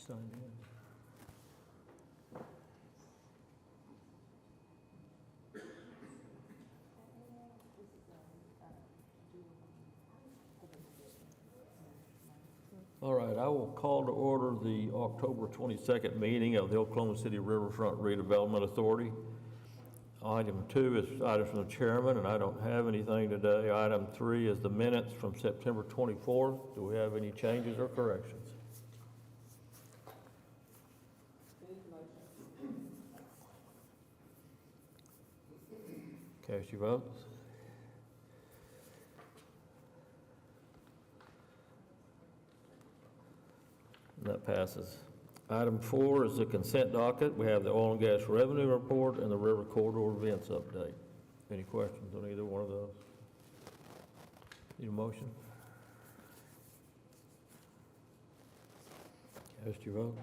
signed in. All right, I will call to order the October 22nd meeting of the Oklahoma City Riverfront Redevelopment Authority. Item 2 is items from the chairman, and I don't have anything today. Item 3 is the minutes from September 24th. Do we have any changes or corrections? Cast your votes. And that passes. Item 4 is the consent docket. We have the oil and gas revenue report and the river corridor events update. Any questions on either one of those? Need a motion? Cast your vote.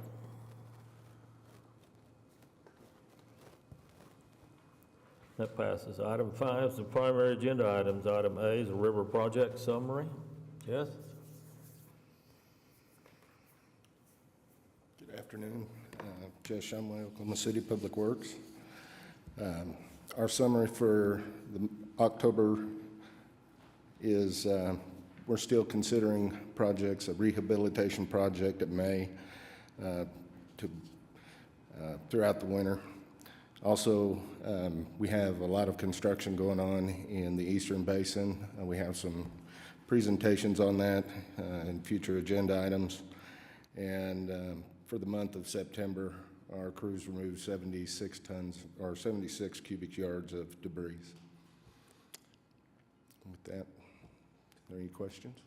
That passes. Item 5 is the primary agenda items. Item A is a river project summary. Yes? Good afternoon. Jess Shumway, Oklahoma City Public Works. Our summary for the October is we're still considering projects, a rehabilitation project at May throughout the winter. Also, we have a lot of construction going on in the Eastern Basin. We have some presentations on that and future agenda items. And for the month of September, our crews removed 76 tons or 76 cubic yards of debris. With that, are there any questions?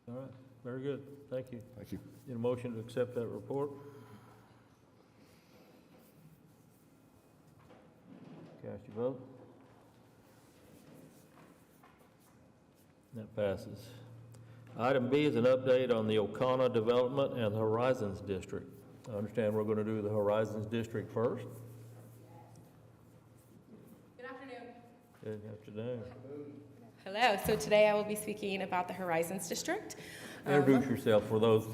All right, very good. Thank you. Thank you. Need a motion to accept that report? Cast your vote. That passes. Item B is an update on the Okana Development and the Horizons District. I understand we're going to do the Horizons District first. Good afternoon. Good afternoon. Hello. So today I will be speaking about the Horizons District. Introduce yourself for those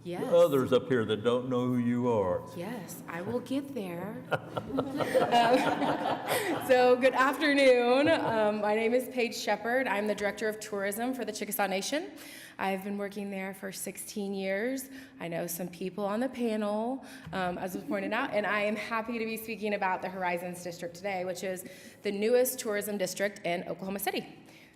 Yes. others up here that don't know who you are. Yes, I will get there. So good afternoon. My name is Paige Shepard. I'm the Director of Tourism for the Chickasaw Nation. I've been working there for 16 years. I know some people on the panel, as was pointed out, and I am happy to be speaking about the Horizons District today, which is the newest tourism district in Oklahoma City.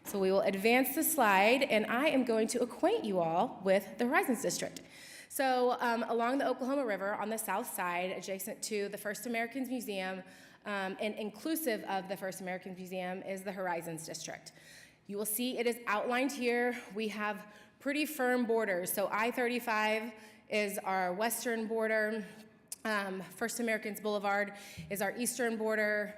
So we will advance the slide, and I am going to acquaint you all with the Horizons District. So along the Oklahoma River on the south side, adjacent to the First Americans Museum, and inclusive of the First Americans Museum, is the Horizons District. You will see it is outlined here. We have pretty firm borders. So I-35 is our western border. First Americans Boulevard is our eastern border,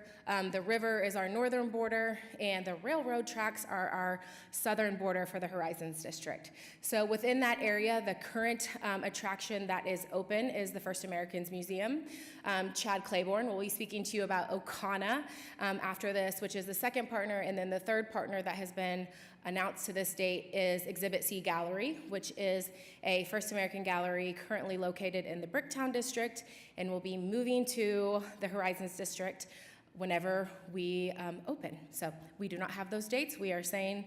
the river is our northern border, and the railroad tracks are our southern border for the Horizons District. So within that area, the current attraction that is open is the First Americans Museum. Chad Claiborne will be speaking to you about Okana after this, which is the second partner, and then the third partner that has been announced to this date is Exhibit C Gallery, which is a First American gallery currently located in the Bricktown District and will be moving to the Horizons District whenever we open. So we do not have those dates. We are saying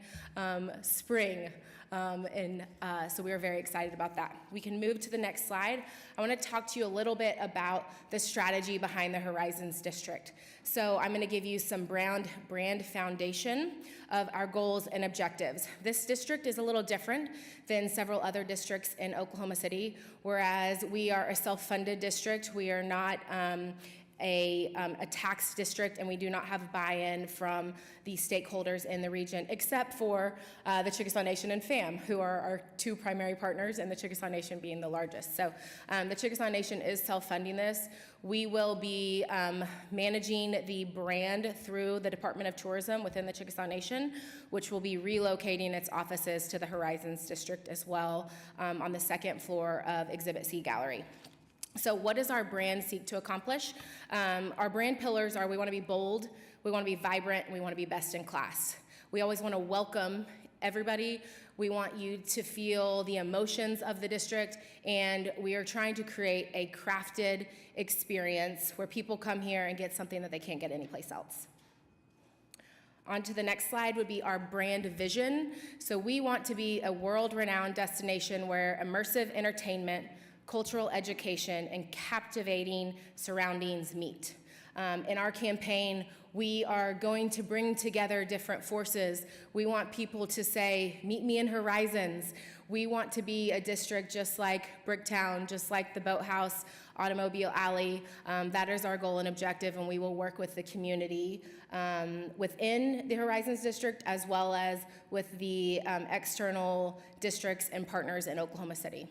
spring, so we are very excited about that. We can move to the next slide. I want to talk to you a little bit about the strategy behind the Horizons District. So I'm going to give you some brand foundation of our goals and objectives. This district is a little different than several other districts in Oklahoma City, whereas we are a self-funded district. We are not a tax district, and we do not have buy-in from the stakeholders in the region, except for the Chickasaw Nation and FAM, who are our two primary partners, and the Chickasaw Nation being the largest. So the Chickasaw Nation is self-funding this. We will be managing the brand through the Department of Tourism within the Chickasaw Nation, which will be relocating its offices to the Horizons District as well on the second floor of Exhibit C Gallery. So what does our brand seek to accomplish? Our brand pillars are we want to be bold, we want to be vibrant, and we want to be best in class. We always want to welcome everybody. We want you to feel the emotions of the district, and we are trying to create a crafted experience where people come here and get something that they can't get anyplace else. On to the next slide would be our brand vision. So we want to be a world-renowned destination where immersive entertainment, cultural education, and captivating surroundings meet. In our campaign, we are going to bring together different forces. We want people to say, meet me in Horizons. We want to be a district just like Bricktown, just like the Boathouse, Automobile Alley. That is our goal and objective, and we will work with the community within the Horizons District as well as with the external districts and partners in Oklahoma City.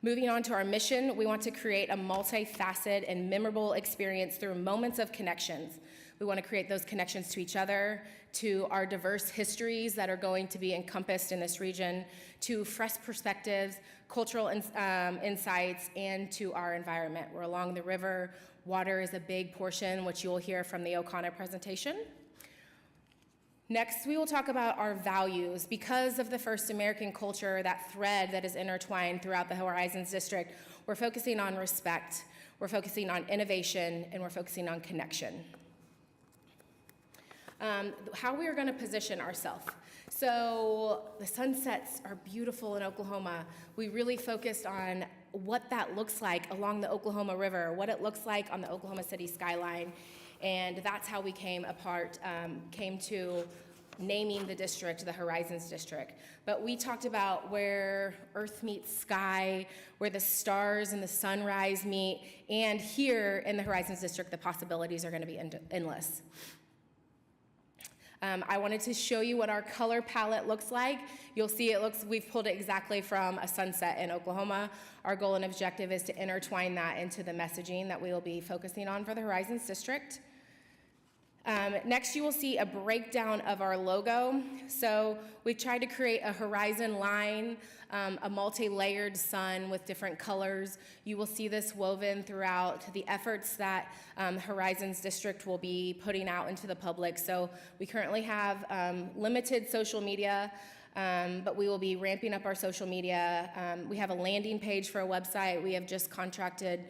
Moving on to our mission, we want to create a multifaceted and memorable experience through moments of connections. We want to create those connections to each other, to our diverse histories that are going to be encompassed in this region, to fresh perspectives, cultural insights, and to our environment. We're along the river. Water is a big portion, which you will hear from the O'Connor presentation. Next, we will talk about our values. Because of the first American culture, that thread that is intertwined throughout the Horizons District, we're focusing on respect, we're focusing on innovation, and we're focusing on connection. How we are going to position ourselves. So the sunsets are beautiful in Oklahoma. We really focused on what that looks like along the Oklahoma River, what it looks like on the Oklahoma City skyline. And that's how we came to naming the district the Horizons District. But we talked about where earth meets sky, where the stars and the sunrise meet, and here in the Horizons District, the possibilities are going to be endless. I wanted to show you what our color palette looks like. You'll see we've pulled it exactly from a sunset in Oklahoma. Our goal and objective is to intertwine that into the messaging that we will be focusing on for the Horizons District. Next, you will see a breakdown of our logo. So we've tried to create a horizon line, a multi-layered sun with different colors. You will see this woven throughout the efforts that Horizons District will be putting out into the public. So we currently have limited social media, but we will be ramping up our social media. We have a landing page for a website. We have just contracted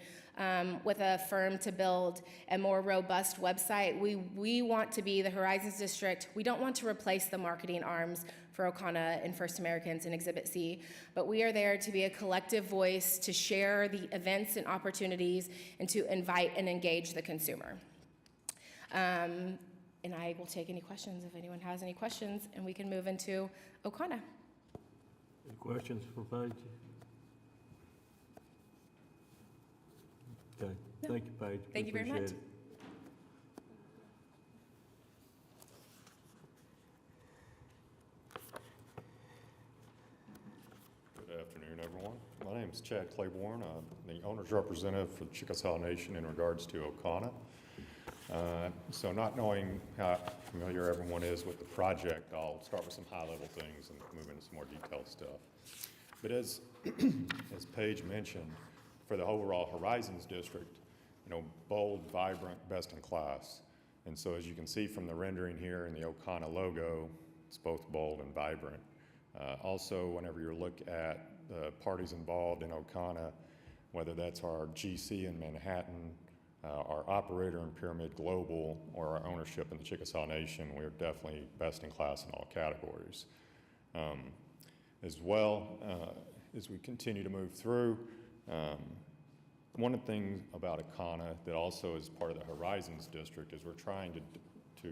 with a firm to build a more robust website. We want to be the Horizons District. We don't want to replace the marketing arms for O'Connor and First Americans in Exhibit C, but we are there to be a collective voice, to share the events and opportunities, and to invite and engage the consumer. And I will take any questions if anyone has any questions, and we can move into O'Connor. Any questions for Paige? Okay, thank you, Paige. Thank you very much. Appreciate it. Good afternoon, everyone. My name is Chad Claiborne. I'm the owner's representative for the Chickasaw Nation in regards to O'Connor. So not knowing how familiar everyone is with the project, I'll start with some high-level things and move into some more detailed stuff. But as Paige mentioned, for the overall Horizons District, bold, vibrant, best in class. And so as you can see from the rendering here in the O'Connor logo, it's both bold and vibrant. Also, whenever you look at the parties involved in O'Connor, whether that's our GC in Manhattan, our operator in Pyramid Global, or our ownership in the Chickasaw Nation, we're definitely best in class in all categories. As well, as we continue to move through, one of the things about O'Connor that also is part of the Horizons District is we're trying to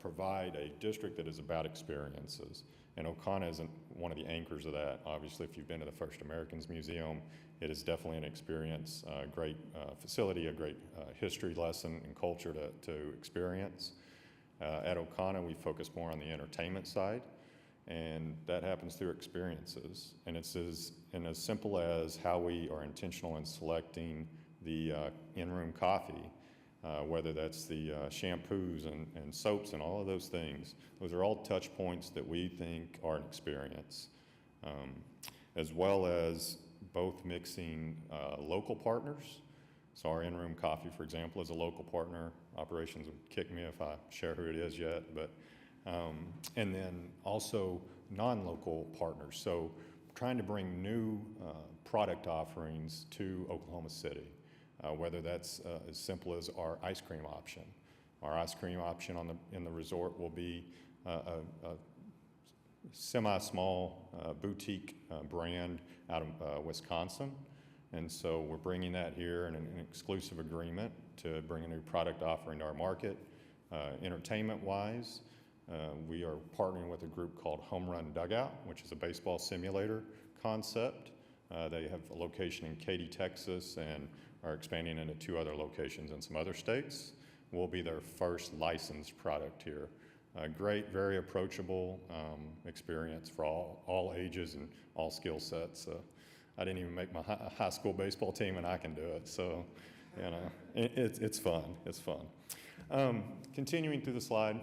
provide a district that is about experiences. And O'Connor isn't one of the anchors of that. Obviously, if you've been to the First Americans Museum, it is definitely an experience, a great facility, a great history lesson and culture to experience. At O'Connor, we focus more on the entertainment side, and that happens through experiences. And it's as simple as how we are intentional in selecting the in-room coffee, whether that's the shampoos and soaps and all of those things. Those are all touch points that we think are an experience, as well as both mixing local partners. So our in-room coffee, for example, is a local partner. Operations would kick me if I share who it is yet, but And then also non-local partners. So trying to bring new product offerings to Oklahoma City, whether that's as simple as our ice cream option. Our ice cream option in the resort will be a semi-small boutique brand out of Wisconsin. And so we're bringing that here in an exclusive agreement to bring a new product offering to our market. Entertainment-wise, we are partnering with a group called Home Run Dugout, which is a baseball simulator concept. They have a location in Katy, Texas, and are expanding into 2 other locations in some other states. We'll be their first licensed product here. Great, very approachable experience for all ages and all skill sets. I didn't even make my high school baseball team, and I can do it. So, you know, it's fun. It's fun. Continuing through the slide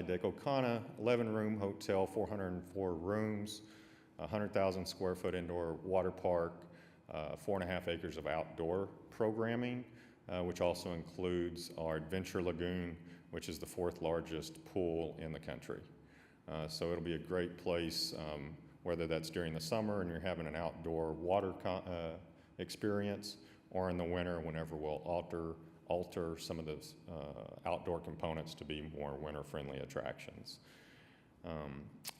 deck, O'Connor, 11-room hotel, 404 rooms, 100,000 square foot indoor water park, 4.5 acres of outdoor programming, which also includes our Adventure Lagoon, which is the 4th largest pool in the country. So it'll be a great place, whether that's during the summer and you're having an outdoor water experience, or in the winter whenever we'll alter some of those outdoor components to be more winter-friendly attractions.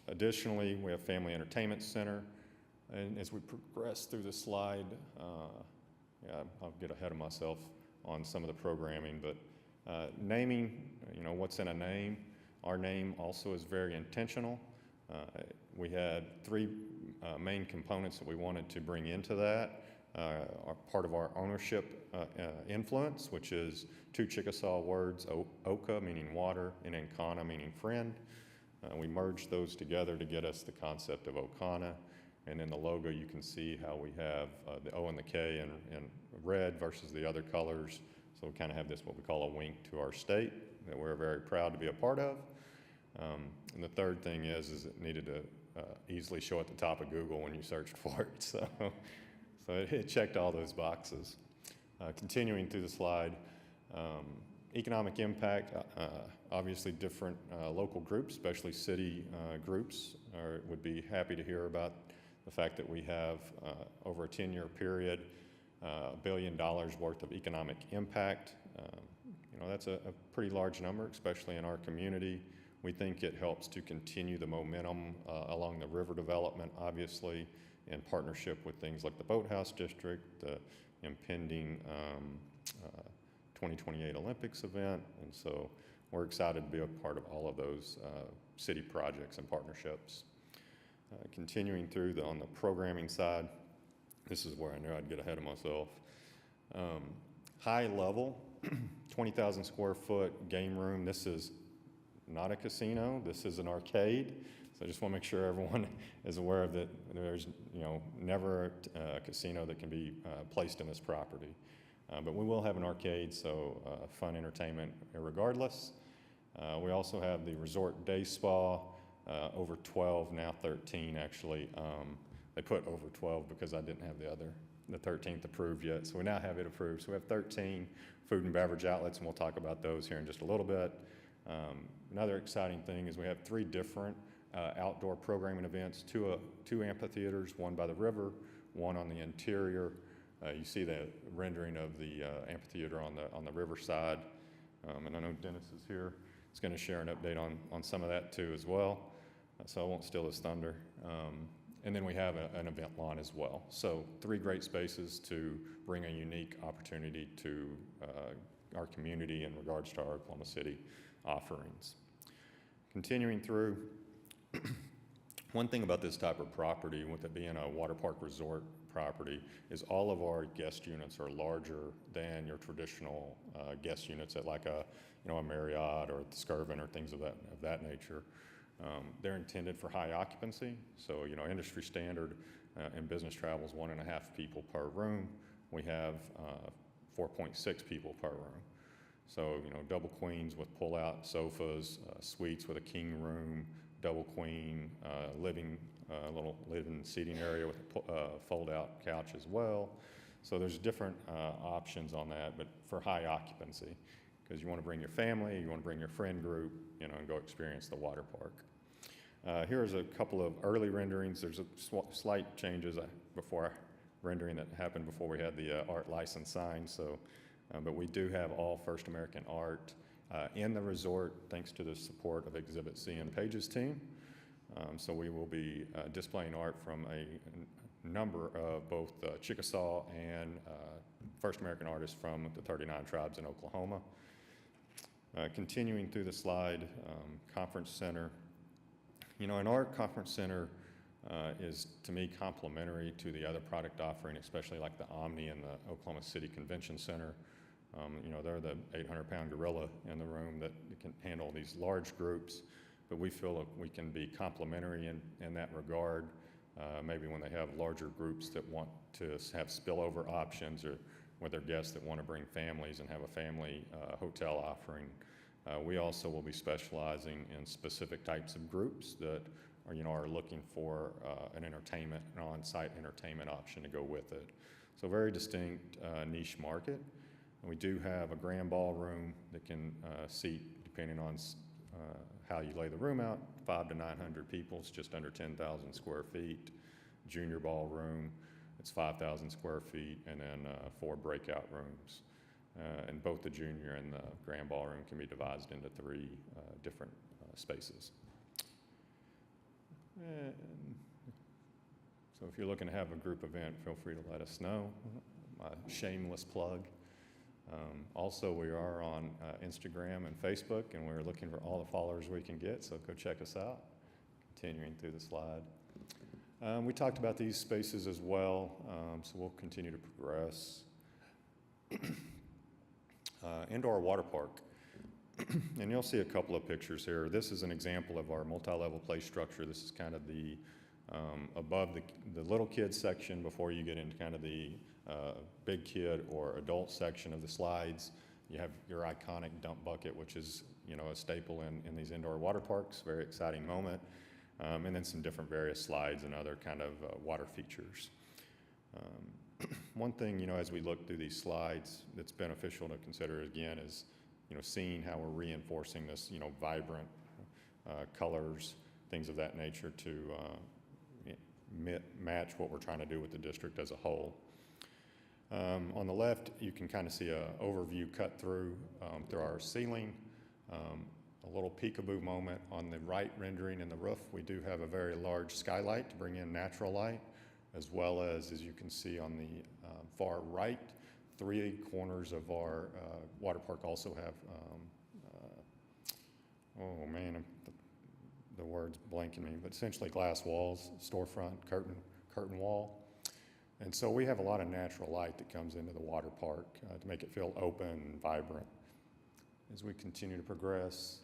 Additionally, we have Family Entertainment Center. And as we progress through the slide, I'll get ahead of myself on some of the programming, but naming, you know, what's in a name. Our name also is very intentional. We had 3 main components that we wanted to bring into that. Part of our ownership influence, which is 2 Chickasaw words, Oka, meaning water, and Encana, meaning friend. We merged those together to get us the concept of Okana. And in the logo, you can see how we have the O and the K in red versus the other colors. So we kind of have this, what we call a wink to our state, that we're very proud to be a part of. And the third thing is it needed to easily show at the top of Google when you searched for it. So it checked all those boxes. Continuing through the slide, economic impact, obviously different local groups, especially city groups, would be happy to hear about the fact that we have, over a 10-year period, $1 billion worth of economic impact. You know, that's a pretty large number, especially in our community. We think it helps to continue the momentum along the river development, obviously, in partnership with things like the Boathouse District, the impending 2028 Olympics event. And so we're excited to be a part of all of those city projects and partnerships. Continuing through on the programming side, this is where I knew I'd get ahead of myself. High level, 20,000 square foot game room. This is not a casino, this is an arcade. So I just want to make sure everyone is aware of that. There's, you know, never a casino that can be placed in this property. But we will have an arcade, so fun entertainment regardless. We also have the resort day spa, over 12, now 13 actually. They put over 12 because I didn't have the 13th approved yet. So we now have it approved. So we have 13 food and beverage outlets, and we'll talk about those here in just a little bit. Another exciting thing is we have 3 different outdoor programming events, 2 amphitheaters, one by the river, one on the interior. You see the rendering of the amphitheater on the river side. And I know Dennis is here. He's going to share an update on some of that too as well. So I won't steal his thunder. And then we have an event lawn as well. So 3 great spaces to bring a unique opportunity to our community in regards to our Oklahoma City offerings. Continuing through, one thing about this type of property, with it being a water park resort property, is all of our guest units are larger than your traditional guest units at like a Marriott or the Skirvin or things of that nature. They're intended for high occupancy, so industry standard in business travel is 1.5 people per room. We have 4.6 people per room. So double queens with pull-out sofas, suites with a king room, double queen, little living seating area with a fold-out couch as well. So there's different options on that, but for high occupancy. because you want to bring your family, you want to bring your friend group, you know, and go experience the water park. Here's a couple of early renderings. There's a slight changes before rendering that happened before we had the art license signed. So, but we do have all First American art in the resort, thanks to the support of Exhibit C and Page's team. So we will be displaying art from a number of both Chickasaw and First American artists from the 39 tribes in Oklahoma. Continuing through the slide, Conference Center. You know, an art conference center is, to me, complementary to the other product offering, especially like the Omni and the Oklahoma City Convention Center. You know, they're the 800-pound gorilla in the room that can handle these large groups, but we feel like we can be complementary in that regard. Maybe when they have larger groups that want to have spillover options, or with their guests that want to bring families and have a family hotel offering. We also will be specializing in specific types of groups that are, you know, are looking for an on-site entertainment option to go with it. So very distinct niche market. And we do have a grand ballroom that can seat, depending on how you lay the room out, 500 to 900 people. It's just under 10,000 square feet. Junior ballroom, it's 5,000 square feet, and then 4 breakout rooms. And both the junior and the grand ballroom can be divided into 3 different spaces. And so if you're looking to have a group event, feel free to let us know. My shameless plug. Also, we are on Instagram and Facebook, and we're looking for all the followers we can get, so go check us out. Continuing through the slide. We talked about these spaces as well, so we'll continue to progress. Indoor water park. And you'll see a couple of pictures here. This is an example of our multi-level play structure. This is kind of the above the little kid section before you get into kind of the big kid or adult section of the slides. You have your iconic dump bucket, which is, you know, a staple in these indoor water parks. Very exciting moment. And then some different various slides and other kind of water features. One thing, you know, as we look through these slides that's beneficial to consider again is, you know, seeing how we're reinforcing this, you know, vibrant colors, things of that nature to match what we're trying to do with the district as a whole. On the left, you can kind of see an overview cut through our ceiling. A little peekaboo moment on the right rendering in the roof. We do have a very large skylight to bring in natural light, as well as you can see on the far right, 3 corners of our water park also have, oh man, the word's blanking me, but essentially glass walls, storefront, curtain wall. And so we have a lot of natural light that comes into the water park to make it feel open and vibrant. As we continue to progress,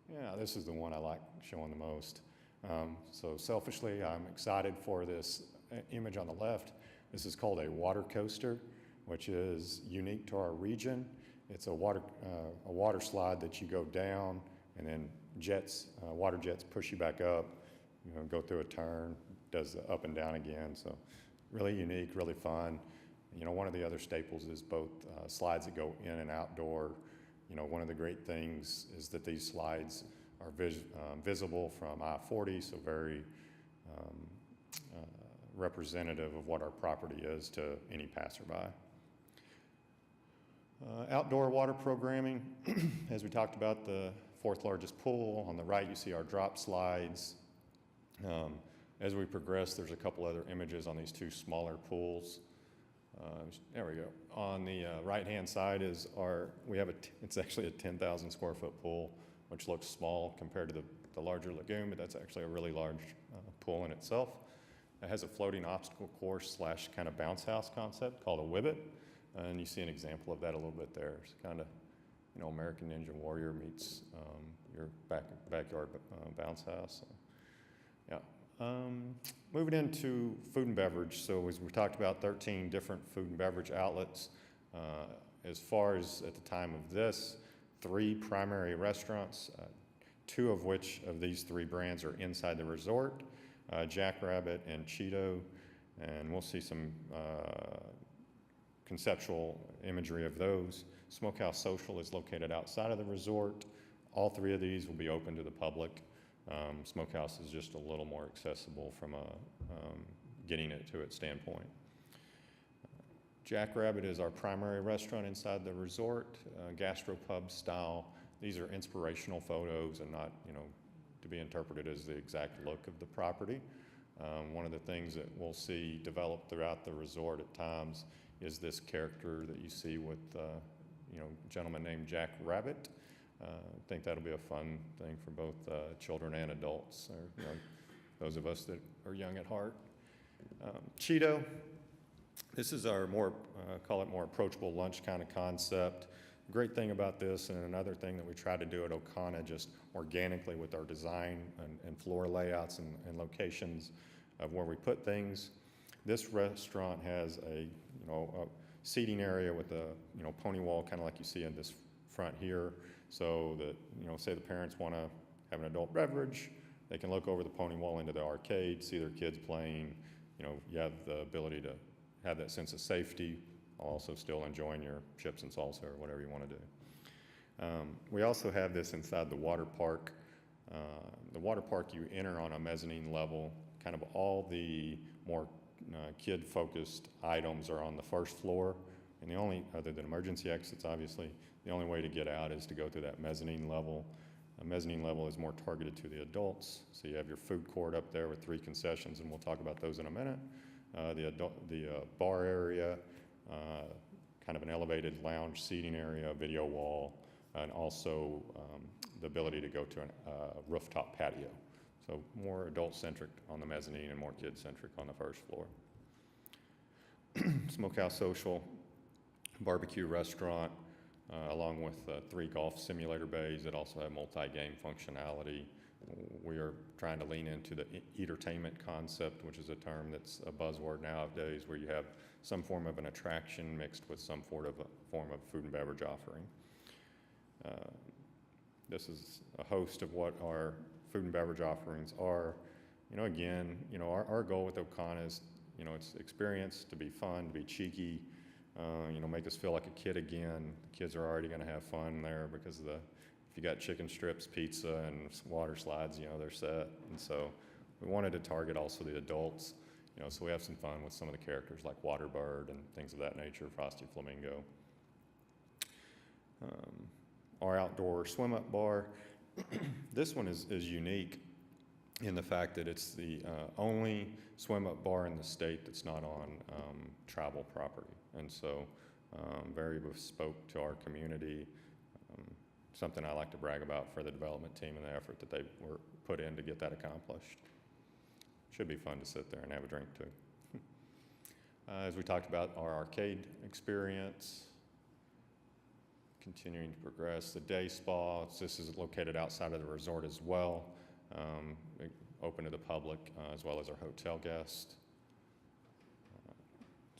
yeah, this is the one I like showing the most. So selfishly, I'm excited for this image on the left. This is called a water coaster, which is unique to our region. It's a water slide that you go down, and then water jets push you back up, you know, go through a turn, does the up and down again. So really unique, really fun. You know, one of the other staples is both slides that go in and outdoor. You know, one of the great things is that these slides are visible from I-40, so very representative of what our property is to any passerby. Outdoor water programming, as we talked about, the 4th largest pool. On the right, you see our drop slides. As we progress, there's a couple other images on these 2 smaller pools. There we go. On the right-hand side is it's actually a 10,000 square foot pool, which looks small compared to the larger lagoon, but that's actually a really large pool in itself. It has a floating obstacle course / kind of bounce house concept called a Wibbit, and you see an example of that a little bit there. It's kind of, you know, American Ninja Warrior meets your backyard bounce house. So, yeah. Moving into food and beverage. So as we talked about, 13 different food and beverage outlets. As far as at the time of this, 3 primary restaurants, 2 of which of these 3 brands are inside the resort, Jackrabbit and Cheeto, and we'll see some conceptual imagery of those. Smokehouse Social is located outside of the resort. All three of these will be open to the public. Smokehouse is just a little more accessible from a getting it to its standpoint. Jackrabbit is our primary restaurant inside the resort, gastropub style. These are inspirational photos and not, to be interpreted as the exact look of the property. One of the things that we'll see develop throughout the resort at times is this character that you see with, a gentleman named Jack Rabbit. I think that'll be a fun thing for both children and adults, or those of us that are young at heart. Cheeto, this is our call it more approachable lunch kind of concept. Great thing about this, and another thing that we try to do at O'Connor just organically with our design and floor layouts and locations of where we put things. This restaurant has a seating area with a pony wall, kind of like you see in this front here, so that say the parents want to have an adult beverage, they can look over the pony wall into the arcade, see their kids playing. You have the ability to have that sense of safety, while also still enjoying your chips and salsa or whatever you want to do. We also have this inside the water park. The water park, you enter on a mezzanine level. Kind of all the more kid-focused items are on the first floor, and the only, other than emergency exits, obviously, the only way to get out is to go through that mezzanine level. A mezzanine level is more targeted to the adults, so you have your food court up there with 3 concessions, and we'll talk about those in a minute. The bar area, kind of an elevated lounge seating area, video wall, and also the ability to go to a rooftop patio. So more adult-centric on the mezzanine and more kid-centric on the first floor. Smokehouse Social, barbecue restaurant, along with 3 golf simulator bays that also have multi-game functionality. We are trying to lean into the entertainment concept, which is a term that's a buzzword nowadays, where you have some form of an attraction mixed with some form of food and beverage offering. This is a host of what our food and beverage offerings are. Again, our goal with O'Connor is, it's experience, to be fun, to be cheeky, make us feel like a kid again. The kids are already going to have fun there because if you got chicken strips, pizza, and water slides, they're set. And so we wanted to target also the adults, so we have some fun with some of the characters like Waterbird and things of that nature, Frosty Flamingo. Our outdoor swim-up bar, this one is unique in the fact that it's the only swim-up bar in the state that's not on tribal property. And so very bespoke to our community, something I like to brag about for the development team and the effort that they were put in to get that accomplished. Should be fun to sit there and have a drink too. As we talked about, our arcade experience, continuing to progress. The day spa, this is located outside of the resort as well, open to the public as well as our hotel guests.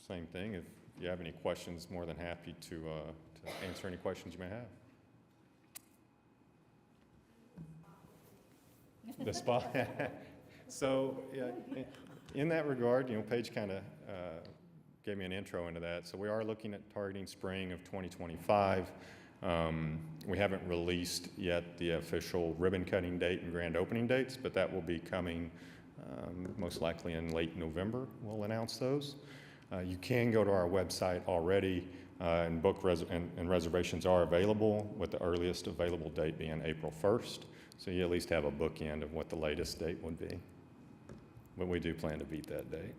Same thing, if you have any questions, more than happy to answer any questions you may have. The spa. So yeah, in that regard, Paige kind of gave me an intro into that. So we are looking at targeting spring of 2025. We haven't released yet the official ribbon cutting date and grand opening dates, but that will be coming most likely in late November. We'll announce those. You can go to our website already and book and reservations are available, with the earliest available date being April 1st. So you at least have a bookend of what the latest date would be. But we do plan to beat that date.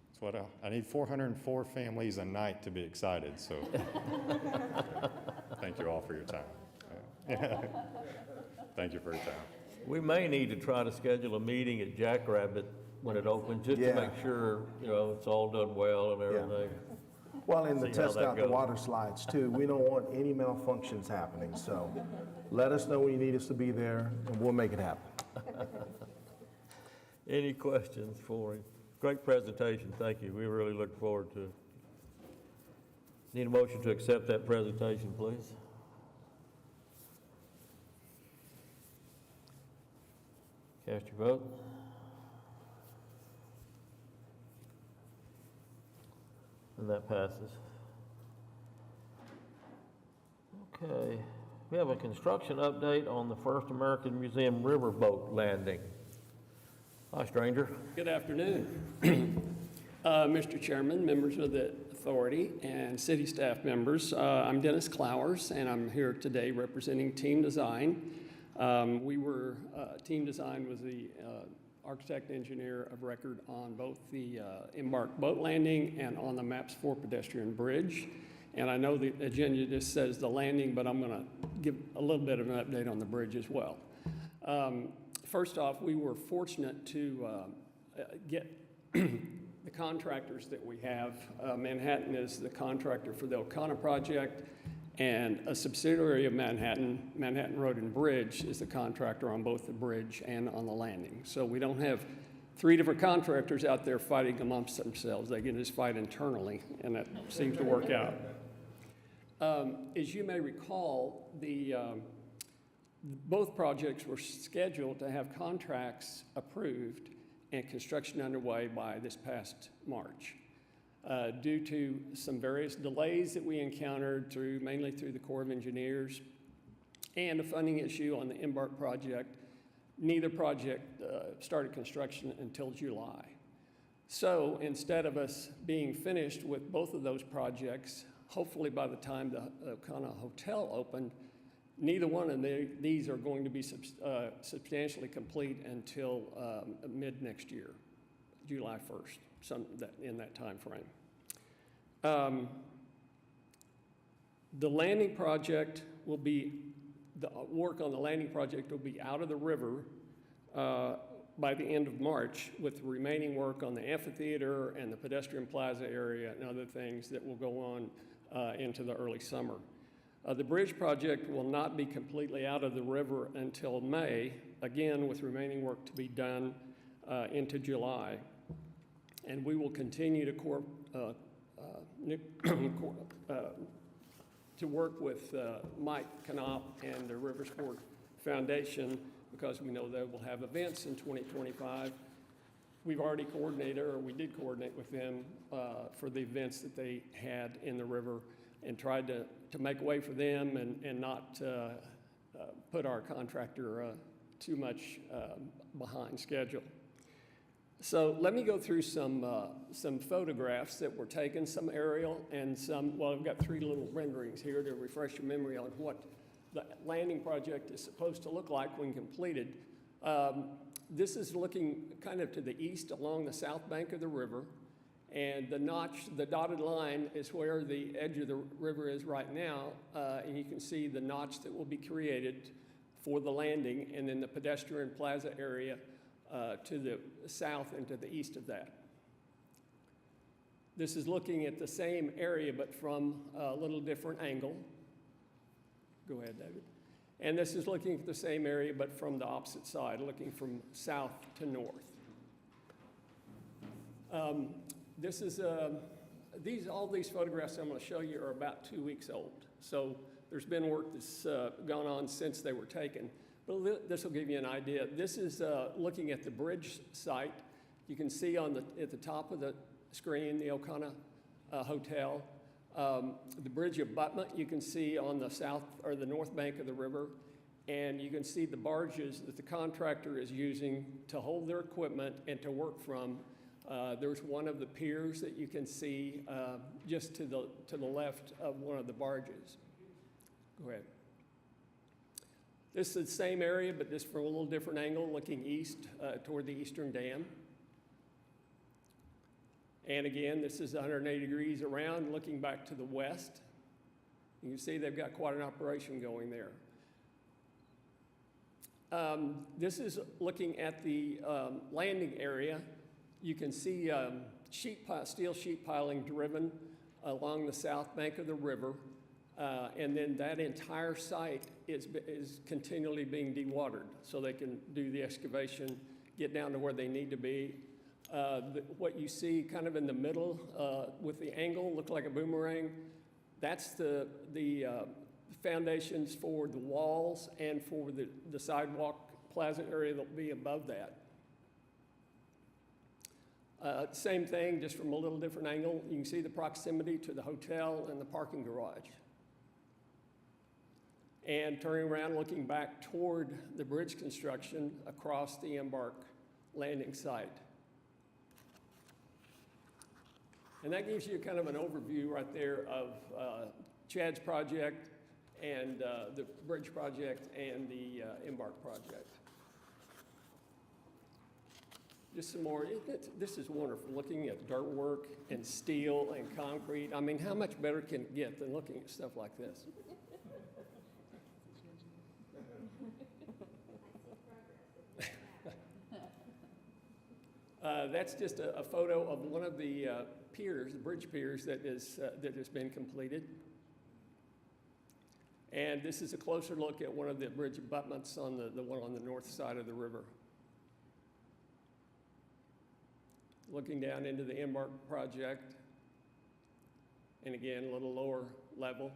That's what I need 404 families a night to be excited, so thank you all for your time. Thank you for your time. We may need to try to schedule a meeting at Jackrabbit when it opens, just to make sure, it's all done well and everything. Well, and to See how test that out the goes. water slides too. We don't want any malfunctions happening, so let us know when you need us to be there, and we'll make it happen. Any questions for him? Great presentation, thank you. We really look forward to it. Need a motion to accept that presentation, please. Cast your vote. And that passes. Okay, we have a construction update on the First American Museum riverboat landing. Hi, stranger. Good afternoon. Mr. Chairman, members of the authority, and city staff members. I'm Dennis Clowers, and I'm here today representing Team Design. Team Design was the architect engineer of record on both the Embark boat landing and on the Maps 4 pedestrian bridge. And I know the agenda just says the landing, but I'm going to give a little bit of an update on the bridge as well. First off, we were fortunate to get the contractors that we have. Manhattan is the contractor for the O'Connor project, and a subsidiary of Manhattan Road and Bridge, is the contractor on both the bridge and on the landing. So we don't have three different contractors out there fighting amongst themselves. They can just fight internally, and that seems to work out. As you may recall, both projects were scheduled to have contracts approved and construction underway by this past March. Due to some various delays that we encountered mainly through the Corps of Engineers and a funding issue on the Embark project, neither project started construction until July. So instead of us being finished with both of those projects, hopefully by the time the O'Connor Hotel opened, neither one of these are going to be substantially complete until mid next year, July 1st, in that time frame. The landing project will be, the work on the landing project will be out of the river by the end of March, with the remaining work on the amphitheater and the pedestrian plaza area and other things that will go on into the early summer. The bridge project will not be completely out of the river until May, again with remaining work to be done into July. And we will continue to work with Mike Knopp and the Riversport Foundation, because we know they will have events in 2025. We've already coordinated, or we did coordinate with them for the events that they had in the river, and tried to make way for them and not put our contractor too much behind schedule. So let me go through some photographs that were taken, some aerial and some, well, I've got three little renderings here to refresh your memory on what the landing project is supposed to look like when completed. This is looking kind of to the east along the south bank of the river. And the dotted line is where the edge of the river is right now, and you can see the notch that will be created for the landing, and then the pedestrian plaza area to the south and to the east of that. This is looking at the same area, but from a little different angle. Go ahead, David. And this is looking at the same area, but from the opposite side, looking from south to north. All these photographs I'm going to show you are about 2 weeks old. So there's been work that's gone on since they were taken. But this will give you an idea. This is looking at the bridge site. You can see at the top of the screen the O'Connor Hotel. The bridge abutment you can see on the south or the north bank of the river. And you can see the barges that the contractor is using to hold their equipment and to work from. There's one of the piers that you can see just to the left of one of the barges. Go ahead. This is the same area, but just from a little different angle, looking east toward the eastern dam. And again, this is 180 degrees around, looking back to the west. You can see they've got quite an operation going there. This is looking at the landing area. You can see steel sheet piling driven along the south bank of the river, and then that entire site is continually being dewatered so they can do the excavation, get down to where they need to be. What you see kind of in the middle with the angle, look like a boomerang, that's the foundations for the walls and for the sidewalk plaza area that will be above that. Same thing, just from a little different angle. You can see the proximity to the hotel and the parking garage. And turning around, looking back toward the bridge construction across the Embark landing site. And that gives you kind of an overview right there of Chad's project and the bridge project and the Embark project. Just some more, this is wonderful, looking at dirt work and steel and concrete. I mean, how much better can it get than looking at stuff like this? That's just a photo of one of the piers, the bridge piers that has been completed. And this is a closer look at one of the bridge abutments on the one on the north side of the river. Looking down into the Embark project, and again, a little lower level.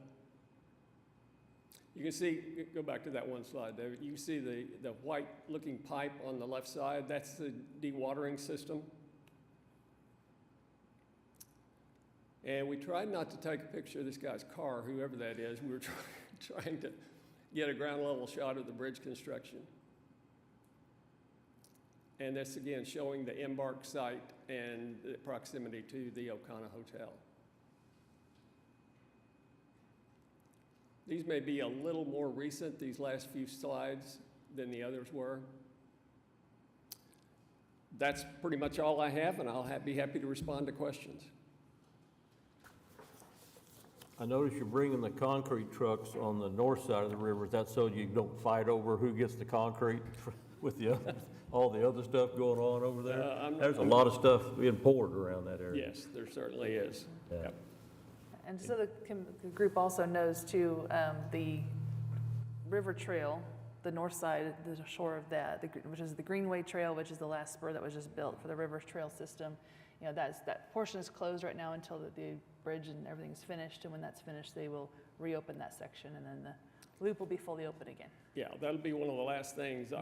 You can see, go back to that one slide, David. You can see the white looking pipe on the left side. That's the dewatering system. And we tried not to take a picture of this guy's car, whoever that is. We were trying to get a ground level shot of the bridge construction. And that's again showing the Embark site and the proximity to the O'Connor Hotel. These may be a little more recent, these last few slides, than the others were. That's pretty much all I have, and I'll be happy to respond to questions. I notice you're bringing the concrete trucks on the north side of the river. Is that so you don't fight over who gets the concrete with the other, all the other stuff going on over there? There's a lot of stuff being poured around that area. Yes, there certainly is. Yeah. Yep. And so the group also knows too, the river trail, the north side, the shore of that, which is the Greenway Trail, which is the last spur that was just built for the river trail system. You know, that portion is closed right now until the bridge and everything's finished. And when that's finished, they will reopen that section, and then the loop will be fully open again. Yeah, that'll be one of the last things.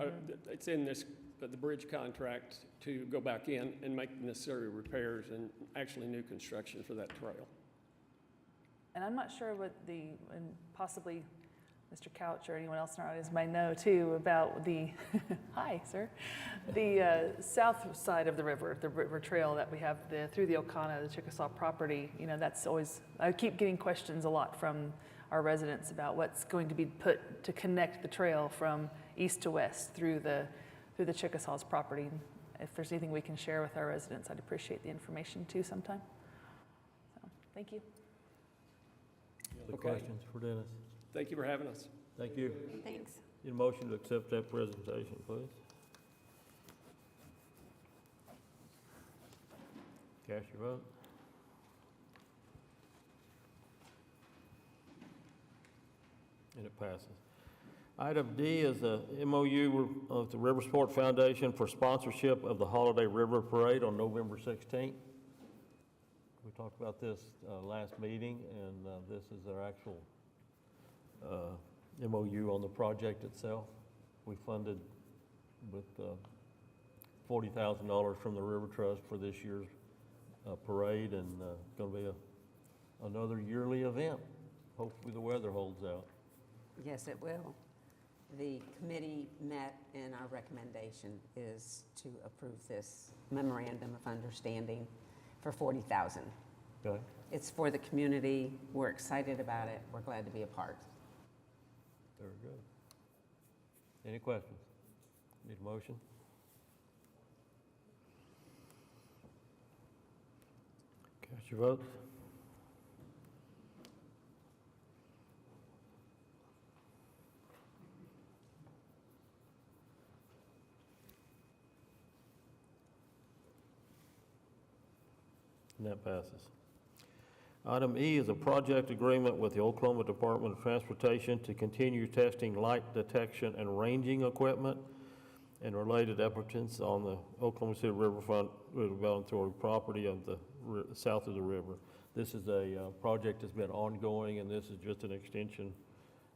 It's in the bridge contract to go back in and make the necessary repairs and actually new construction for that trail. And I'm not sure what and possibly Mr. Couch or anyone else in our audience might know too about the, hi, sir, the south side of the river trail that we have through the O'Connor, the Chickasaw property. You know, that's always, I keep getting questions a lot from our residents about what's going to be put to connect the trail from east to west through the Chickasaw's property. If there's anything we can share with our residents, I'd appreciate the information too sometime. So, thank you. Other Okay. questions for Dennis? Thank you for having us. Thank you. Thanks. Need a motion to accept that presentation, please. Cast your vote. And it passes. Item D is a MOU of the Riversport Foundation for sponsorship of the Holiday River Parade on November 16th. We talked about this last meeting, and this is our actual MOU on the project itself. We funded with $40,000 from the River Trust for this year's parade, and going to be another yearly event. Hopefully the weather holds out. Yes, it will. The committee met, and our recommendation is to approve this memorandum of understanding for $40,000. Okay. It's for the community. We're excited about it. We're glad to be a part. Very good. Any questions? Need a motion? Cast your vote. And that passes. Item E is a project agreement with the Oklahoma Department of Transportation to continue testing light detection and ranging equipment and related appurtenances on the Oklahoma City Riverfront Redevelopment Authority property of the south of the river. This is a project that's been ongoing, and this is just an extension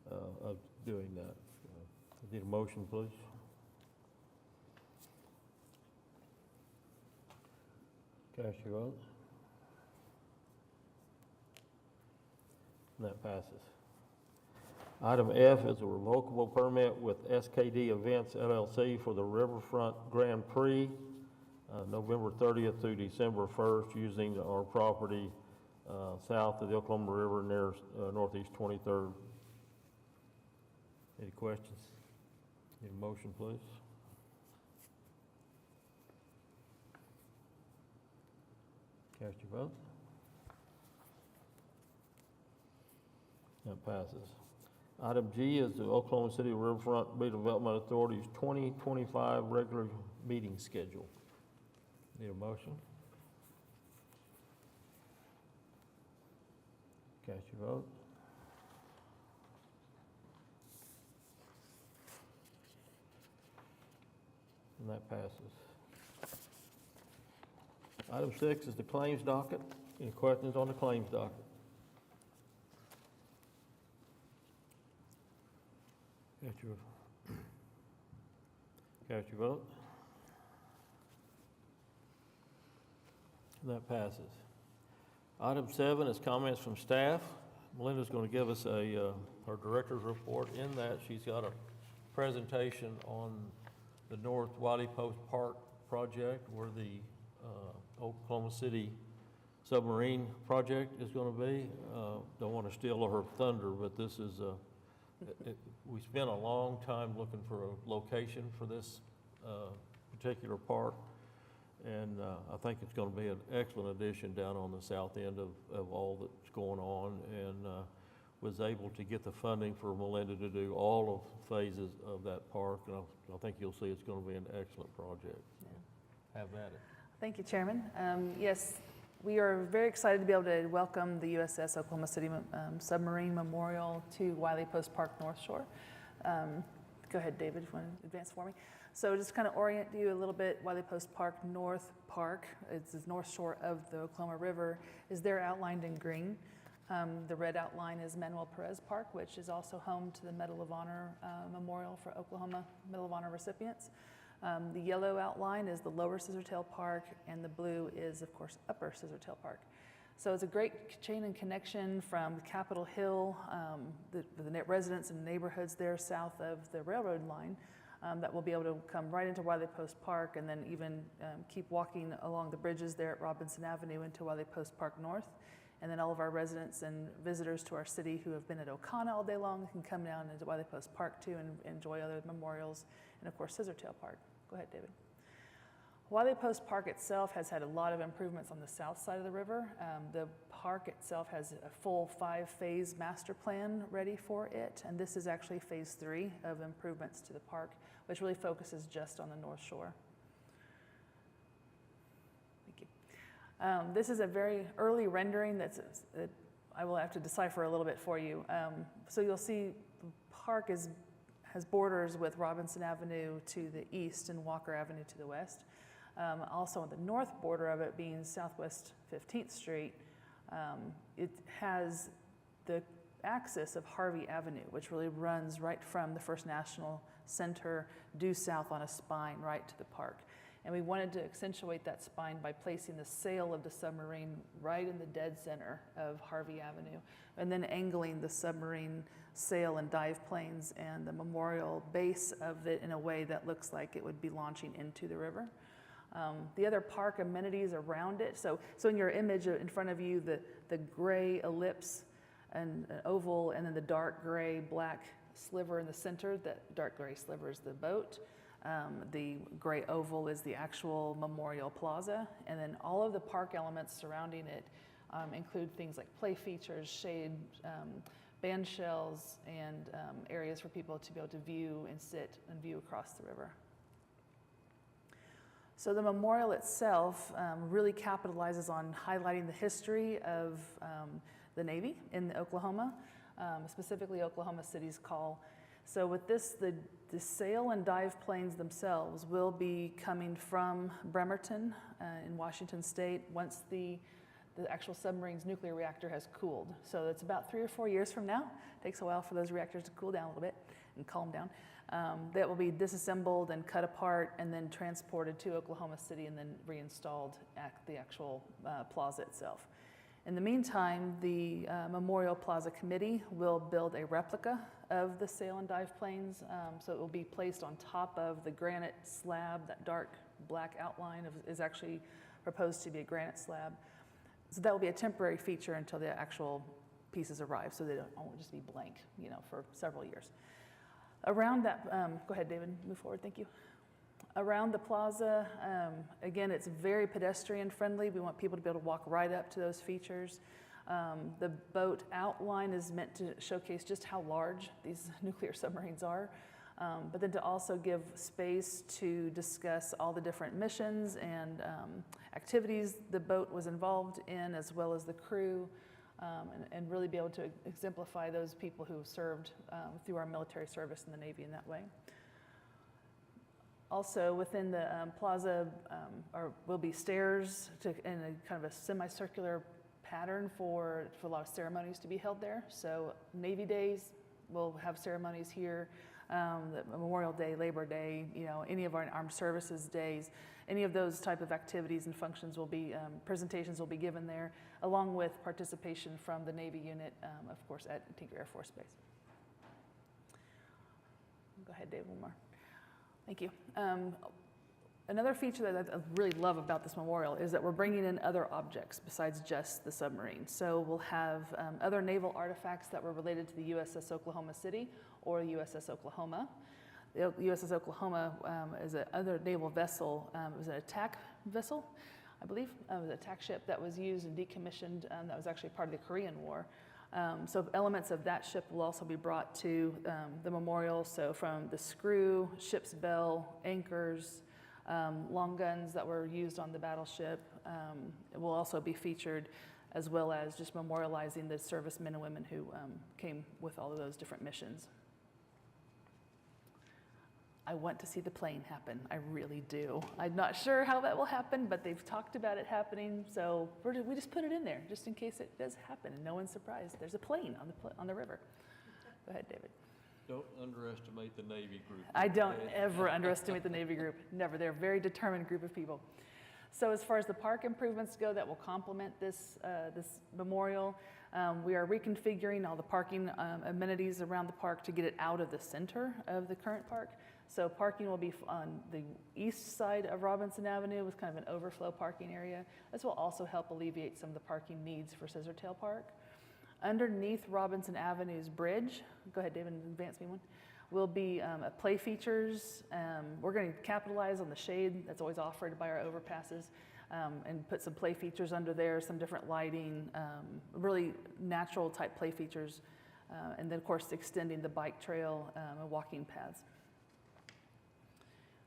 of doing that. I need a motion, please. Cast your vote. And that passes. Item F is a revocable permit with SKD Events LLC for the Riverfront Grand Prix, November 30th through December 1st, using our property south of the Oklahoma River near Northeast 23rd. Any questions? Need a motion, please? Cast your vote. That passes. Item G is the Oklahoma City Riverfront Redevelopment Authority's 2025 regular meeting schedule. Need a motion? Cast your vote. And that passes. Item 6 is the claims docket. Any questions on the claims docket? Cast your vote. And that passes. Item 7 is comments from staff. Melinda's going to give us her director's report. In that, she's got a presentation on the North Wiley Post Park project, where the Oklahoma City submarine project is going to be. Don't want to steal her thunder, but this is we spent a long time looking for a location for this particular park, and I think it's going to be an excellent addition down on the south end of all that's going on, and was able to get the funding for Melinda to do all of phases of that park, and I think you'll see it's going to be an excellent project. Yeah. Have at it. Thank you, Chairman. Yes, we are very excited to be able to welcome the USS Oklahoma City Submarine Memorial to Wiley Post Park North Shore. Go ahead, David, if you want to advance for me. So just kind of orient you a little bit, Wiley Post Park North Park, it's the north shore of the Oklahoma River, is there outlined in green. The red outline is Manuel Perez Park, which is also home to the Medal of Honor Memorial for Oklahoma Medal of Honor recipients. The yellow outline is the Lower Scissortail Park, and the blue is, of course, Upper Scissortail Park. So it's a great chain and connection from Capitol Hill, the residents and neighborhoods there south of the railroad line, that will be able to come right into Wiley Post Park, and then even keep walking along the bridges there at Robinson Avenue into Wiley Post Park North. And then all of our residents and visitors to our city who have been at O'Connell all day long can come down into Wiley Post Park too and enjoy other memorials, and of course Scissortail Park. Go ahead, David. Wiley Post Park itself has had a lot of improvements on the south side of the river. The park itself has a full 5-phase master plan ready for it, and this is actually phase 3 of improvements to the park, which really focuses just on the North Shore. Thank you. This is a very early rendering that I will have to decipher a little bit for you. So you'll see the park has borders with Robinson Avenue to the east and Walker Avenue to the west. Also on the north border of it being Southwest 15th Street, it has the axis of Harvey Avenue, which really runs right from the First National Center due south on a spine right to the park. And we wanted to accentuate that spine by placing the sail of the submarine right in the dead center of Harvey Avenue, and then angling the submarine sail and dive planes and the memorial base of it in a way that looks like it would be launching into the river. The other park amenities around it, so in your image in front of you, the gray ellipse and an oval, and then the dark gray black sliver in the center, that dark gray sliver is the boat. The gray oval is the actual memorial plaza, and then all of the park elements surrounding it include things like play features, shade, band shells, and areas for people to be able to view and sit and view across the river. So the memorial itself really capitalizes on highlighting the history of the Navy in Oklahoma, specifically Oklahoma City's call. So with this, the sail and dive planes themselves will be coming from Bremerton in Washington State. Once the the actual submarine's nuclear reactor has cooled. So it's about 3 or 4 years from now. Takes a while for those reactors to cool down a little bit and calm down. That will be disassembled and cut apart and then transported to Oklahoma City and then reinstalled at the actual plaza itself. In the meantime, the Memorial Plaza Committee will build a replica of the sail and dive planes. So it will be placed on top of the granite slab. That dark black outline is actually proposed to be a granite slab. So that will be a temporary feature until the actual pieces arrive, so they won't just be blank, you know, for several years. Around that, go ahead, David, move forward, thank you. Around the plaza, again, it's very pedestrian friendly. We want people to be able to walk right up to those features. The boat outline is meant to showcase just how large these nuclear submarines are, but then to also give space to discuss all the different missions and activities the boat was involved in, as well as the crew, and really be able to exemplify those people who served through our military service in the Navy in that way. Also, within the plaza will be stairs in a kind of a semicircular pattern for a lot of ceremonies to be held there. So Navy Days, we'll have ceremonies here. The Memorial Day, Labor Day, you know, any of our armed services days, any of those type of activities and functions will be, presentations will be given there, along with participation from the Navy unit, of course, at Tinker Air Force Base. Go ahead, Dave, one more. Thank you. Another feature that I really love about this memorial is that we're bringing in other objects besides just the submarine. So we'll have other naval artifacts that were related to the USS Oklahoma City or USS Oklahoma. The USS Oklahoma is another naval vessel. It was an attack vessel, I believe. It was an attack ship that was used and decommissioned. That was actually part of the Korean War. So elements of that ship will also be brought to the memorial. So from the screw, ship's bell, anchors, long guns that were used on the battleship it will also be featured, as well as just memorializing the servicemen and women who came with all of those different missions. I want to see the plane happen. I really do. I'm not sure how that will happen, but they've talked about it happening, so we just put it in there just in case it does happen and no one's surprised. There's a plane on the river. Go ahead, David. Don't underestimate the Navy group. I don't ever underestimate the Navy group. Never. They're a very determined group of people. So as far as the park improvements go that will complement this memorial, we are reconfiguring all the parking amenities around the park to get it out of the center of the current park. So parking will be on the east side of Robinson Avenue with kind of an overflow parking area. This will also help alleviate some of the parking needs for Scissortail Park. Underneath Robinson Avenue's bridge, go ahead, David, advance me one, will be play features. We're going to capitalize on the shade that's always offered by our overpasses and put some play features under there, some different lighting, really natural type play features, and then of course extending the bike trail and walking paths.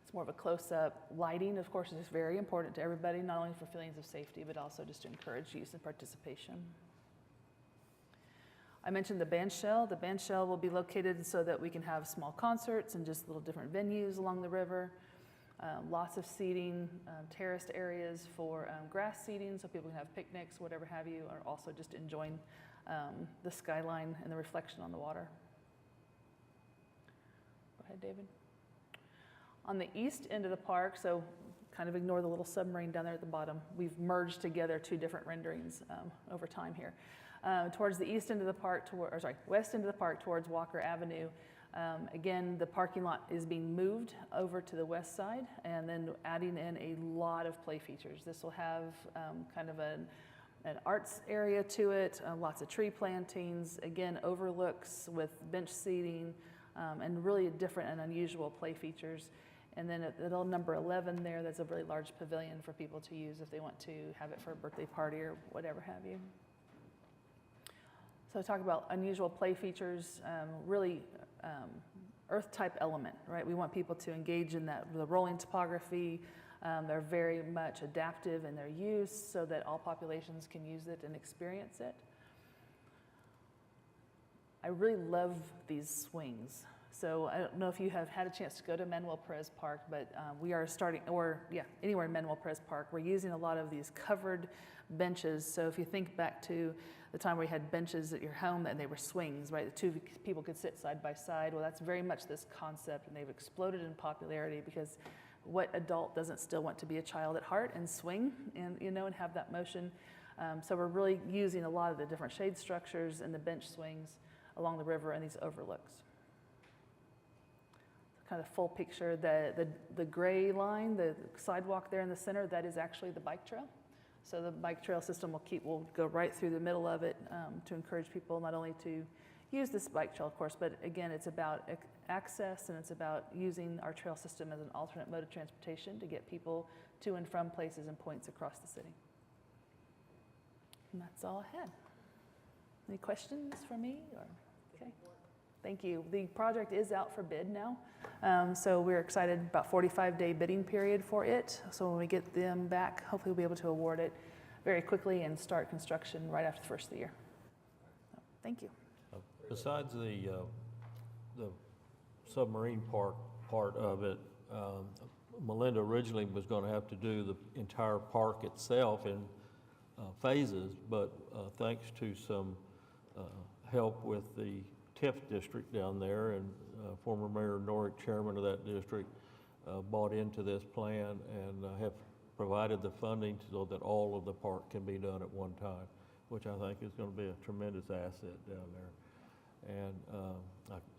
It's more of a close-up. Lighting, of course, is very important to everybody, not only for feelings of safety, but also just to encourage use and participation. I mentioned the band shell. The band shell will be located so that we can have small concerts and just little different venues along the river. Lots of seating, terraced areas for grass seating so people can have picnics, whatever have you, or also just enjoying the skyline and the reflection on the water. Go ahead, David. On the east end of the park, so kind of ignore the little submarine down there at the bottom, we've merged together two different renderings over time here. Towards the east end of the park, west end of the park towards Walker Avenue, again, the parking lot is being moved over to the west side and then adding in a lot of play features. This will have kind of an arts area to it, lots of tree plantings, again, overlooks with bench seating, and really different and unusual play features. And then at the number 11 there, there's a really large pavilion for people to use if they want to have it for a birthday party or whatever have you. So talk about unusual play features, really earth type element, right? We want people to engage in the rolling topography. They're very much adaptive in their use so that all populations can use it and experience it. I really love these swings. So I don't know if you have had a chance to go to Manuel Perez Park, but we are starting, or yeah, anywhere in Manuel Perez Park, we're using a lot of these covered benches. So if you think back to the time where you had benches at your home and they were swings, right? The two people could sit side by side. Well, that's very much this concept, and they've exploded in popularity because what adult doesn't still want to be a child at heart and swing and, you know, and have that motion? So we're really using a lot of the different shade structures and the bench swings along the river and these overlooks. Kind of full picture, the gray line, the sidewalk there in the center, that is actually the bike trail. So the bike trail system will go right through the middle of it to encourage people not only to use this bike trail, of course, but again, it's about access, and it's about using our trail system as an alternate mode of transportation to get people to and from places and points across the city. And that's all I had. Any questions for me? Or, okay. Thank you. The project is out for bid now. So we're excited about 45-day bidding period for it. So when we get them back, hopefully we'll be able to award it very quickly and start construction right after the first of the year. So, thank you. Besides the submarine park part of it, Melinda originally was going to have to do the entire park itself in phases, but thanks to some help with the TIF district down there, and former Mayor Norick, chairman of that district, bought into this plan and have provided the funding so that all of the park can be done at one time, which I think is going to be a tremendous asset down there. And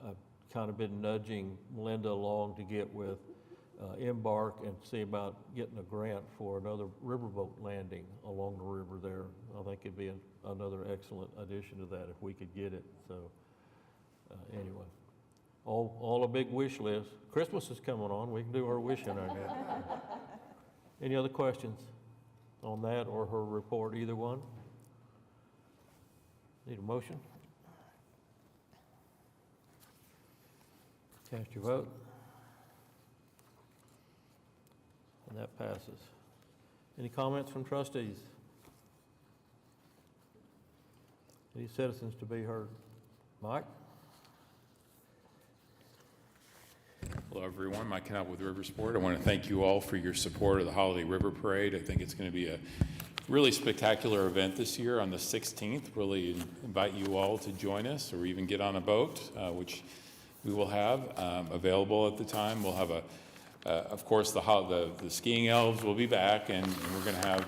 I've kind of been nudging Melinda along to get with Embark and see about getting a grant for another riverboat landing along the river there. I think it'd be another excellent addition to that if we could get it. So anyway, all a big wish list. Christmas is coming on. We can do our wishing, I guess. Any other questions on that or her report, either one? Need a motion? Cast your vote. And that passes. Any comments from trustees? Any citizens to be heard? Mike? Hello, everyone. Mike Knapp with River Sport. I want to thank you all for your support of the Holiday River Parade. I think it's going to be a really spectacular event this year on the 16th. Really invite you all to join us or even get on a boat, which we will have available at the time. We'll have of course, the skiing elves will be back, and we're going to have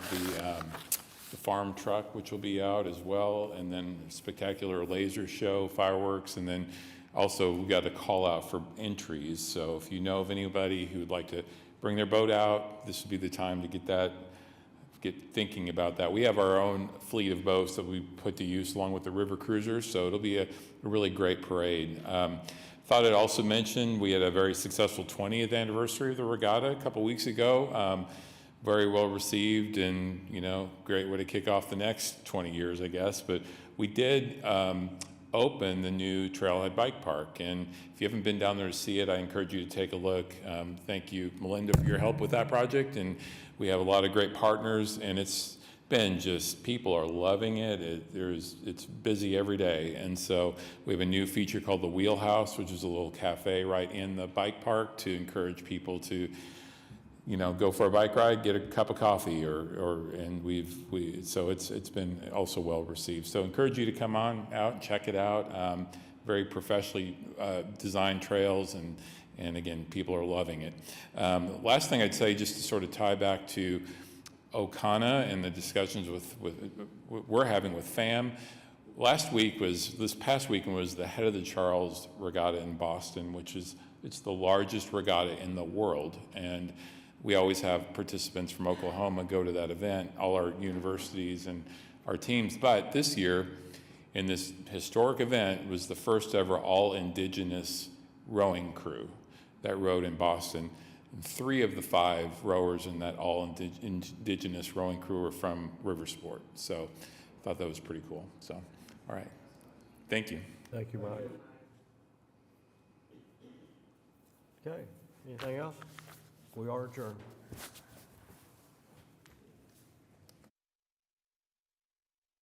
the farm truck, which will be out as well, and then spectacular laser show, fireworks, and then also we got a call out for entries. So if you know of anybody who would like to bring their boat out, this would be the time to get thinking about that. We have our own fleet of boats that we put to use along with the river cruisers, so it'll be a really great parade. Thought I'd also mention we had a very successful 20th anniversary of the regatta a couple weeks ago. Very well received, and great way to kick off the next 20 years, I guess. But we did open the new Trailhead Bike Park, and if you haven't been down there to see it, I encourage you to take a look. Thank you, Melinda, for your help with that project, and we have a lot of great partners, and it's been just, people are loving it. It's busy every day, and so we have a new feature called the Wheelhouse, which is a little cafe right in the bike park to encourage people to go for a bike ride, get a cup of coffee, so it's been also well received. So encourage you to come on out and check it out. Very professionally designed trails, and again, people are loving it. Last thing I'd say, just to sort of tie back to Okana and the discussions we're having with FAM. This past weekend was the Head of the Charles Regatta in Boston, it's the largest regatta in the world, and we always have participants from Oklahoma go to that event, all our universities and our teams. But this year, in this historic event, was the first ever all-indigenous rowing crew that rowed in Boston. And 3 of the 5 rowers in that all-indigenous rowing crew were from River Sport. So I thought that was pretty cool. So, all right. Thank you. Thank you, Mike. Okay, anything else? We are adjourned.